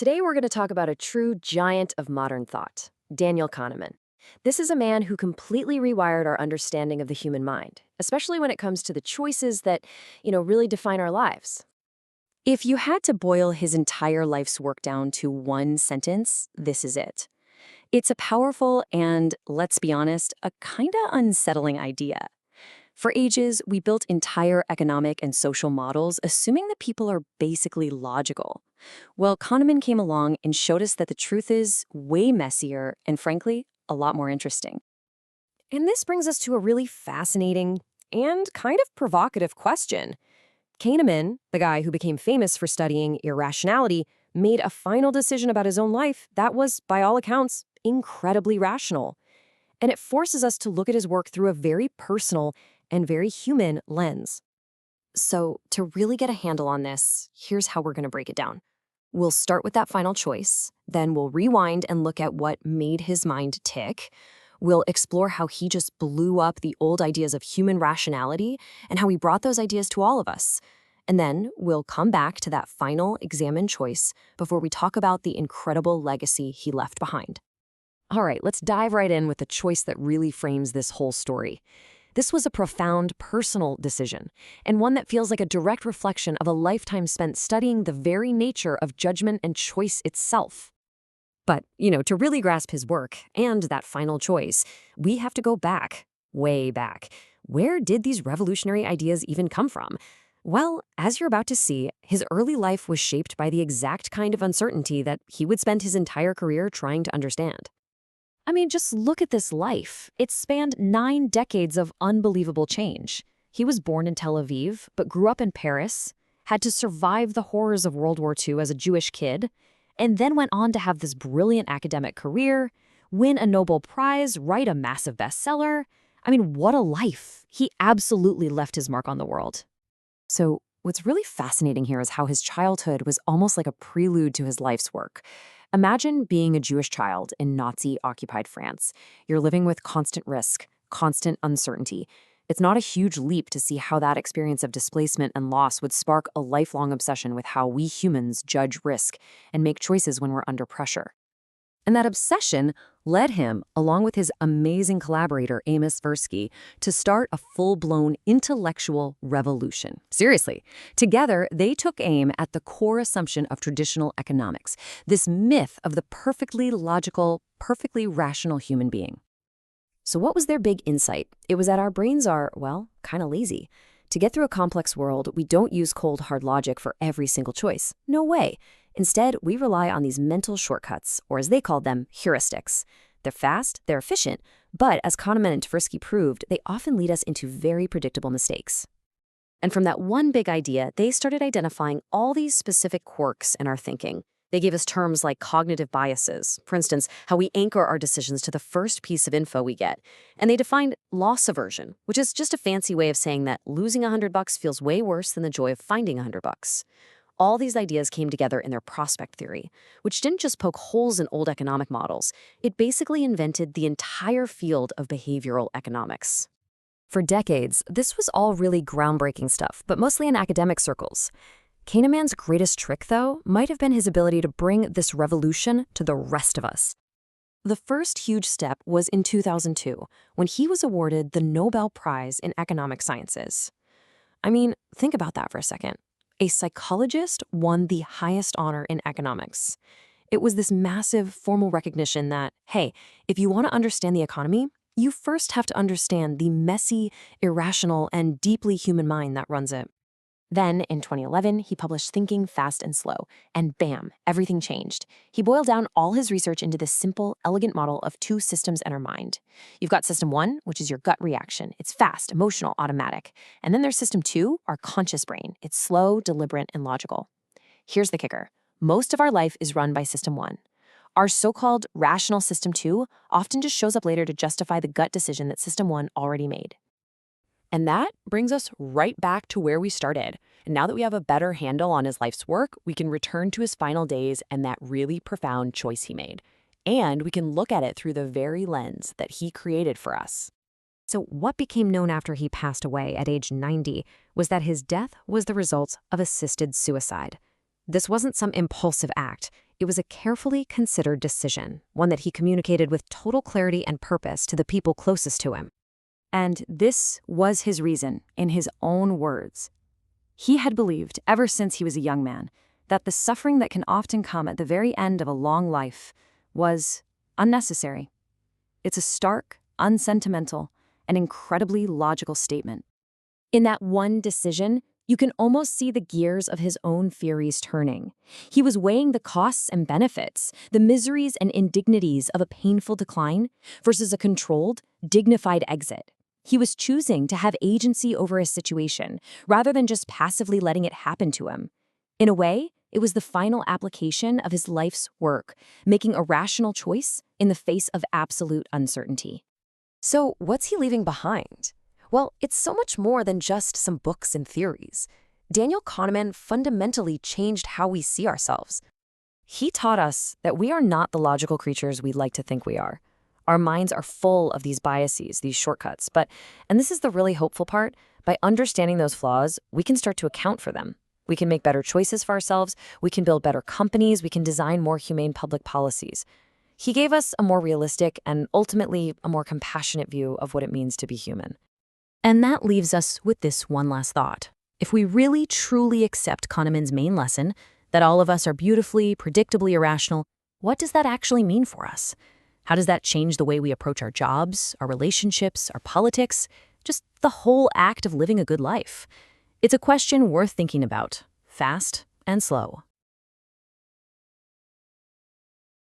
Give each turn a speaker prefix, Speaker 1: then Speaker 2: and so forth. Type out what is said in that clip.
Speaker 1: Today, we're going to talk about a true giant of modern thought, Daniel Kahneman. This is a man who completely rewired our understanding of the human mind, especially when it comes to the choices that, really define our lives. If you had to boil his entire life's work down to one sentence, this is it. It's a powerful and, let's be honest, a kinda unsettling idea. For ages, we built entire economic and social models assuming that people are basically logical. Well, Kahneman came along and showed us that the truth is way messier and, frankly, a lot more interesting. And this brings us to a really fascinating and kind of provocative question. Kahneman, the guy who became famous for studying irrationality, made a final decision about his own life that was, by all accounts, incredibly rational. And it forces us to look at his work through a very personal and very human lens. So, to really get a handle on this, here's how we're going to break it down. We'll start with that final choice, then we'll rewind and look at what made his mind tick. We'll explore how he just blew up the old ideas of human rationality and how he brought those ideas to all of us. And then we'll come back to that final examined choice before we talk about the incredible legacy he left behind. All right, let's dive right in with the choice that really frames this whole story. This was a profound personal decision, and one that feels like a direct reflection of a lifetime spent studying the very nature of judgment and choice itself. But, to really grasp his work and that final choice, we have to go back, way back. Where did these revolutionary ideas even come from? Well, as you're about to see, his early life was shaped by the exact kind of uncertainty that he would spend his entire career trying to understand. I mean, just look at this life. It spanned 9 decades of unbelievable change. He was born in Tel Aviv, but grew up in Paris, had to survive the horrors of World War II as a Jewish kid, and then went on to have this brilliant academic career, win a Nobel Prize, write a massive bestseller. I mean, what a life. He absolutely left his mark on the world. So what's really fascinating here is how his childhood was almost like a prelude to his life's work. Imagine being a Jewish child in Nazi-occupied France. You're living with constant risk, constant uncertainty. It's not a huge leap to see how that experience of displacement and loss would spark a lifelong obsession with how we humans judge risk and make choices when we're under pressure. And that obsession led him, along with his amazing collaborator Amos Tversky, to start a full-blown intellectual revolution. Seriously. Together, they took aim at the core assumption of traditional economics, this myth of the perfectly logical, perfectly rational human being. So what was their big insight? It was that our brains are, well, kind of lazy. To get through a complex world, we don't use cold, hard logic for every single choice. No way. Instead, we rely on these mental shortcuts, or as they called them, heuristics. They're fast, they're efficient, but as Kahneman and Tversky proved, they often lead us into very predictable mistakes. And from that one big idea, they started identifying all these specific quirks in our thinking. They gave us terms like cognitive biases, for instance, how we anchor our decisions to the first piece of info we get. And they defined loss aversion, which is just a fancy way of saying that losing $100 feels way worse than the joy of finding $100. All these ideas came together in their prospect theory, which didn't just poke holes in old economic models. It basically invented the entire field of behavioral economics. For decades, this was all really groundbreaking stuff, but mostly in academic circles. Kahneman's greatest trick, though, might have been his ability to bring this revolution to the rest of us. The first huge step was in 2002, when he was awarded the Nobel Prize in Economic Sciences. I mean, think about that for a second. A psychologist won the highest honor in economics. It was this massive formal recognition that, hey, if you want to understand the economy, you first have to understand the messy, irrational, and deeply human mind that runs it. Then, in 2011, he published Thinking Fast and Slow, and bam, everything changed. He boiled down all his research into this simple, elegant model of 2 systems in our mind. You've got system 1, which is your gut reaction. It's fast, emotional, automatic. And then there's system 2, our conscious brain. It's slow, deliberate, and logical. Here's the kicker. Most of our life is run by system 1. Our so-called rational system 2 often just shows up later to justify the gut decision that system 1 already made. And that brings us right back to where we started. And now that we have a better handle on his life's work, we can return to his final days and that really profound choice he made. And we can look at it through the very lens that he created for us. So what became known after he passed away at age 90 was that his death was the result of assisted suicide. This wasn't some impulsive act. it was a carefully considered decision, one that he communicated with total clarity and purpose to the people closest to him. And this was his reason, in his own words. He had believed, ever since he was a young man, that the suffering that can often come at the very end of a long life was unnecessary. It's a stark, unsentimental, and incredibly logical statement. In that one decision, you can almost see the gears of his own theories turning. He was weighing the costs and benefits, the miseries and indignities of a painful decline versus a controlled, dignified exit. He was choosing to have agency over his situation, rather than just passively letting it happen to him. In a way, it was the final application of his life's work, making a rational choice in the face of absolute uncertainty. So, what's he leaving behind? Well, it's so much more than just some books and theories. Daniel Kahneman fundamentally changed how we see ourselves. He taught us that we are not the logical creatures we'd like to think we are. Our minds are full of these biases, these shortcuts, and this is the really hopeful part, by understanding those flaws, we can start to account for them. We can make better choices for ourselves, we can build better companies, we can design more humane public policies. He gave us a more realistic and ultimately a more compassionate view of what it means to be human. And that leaves us with this one last thought. If we really truly accept Kahneman's main lesson, that all of us are beautifully, predictably irrational, what does that actually mean for us? How does that change the way we approach our jobs, our relationships, our politics, just the whole act of living a good life? It's a question worth thinking about, fast and slow.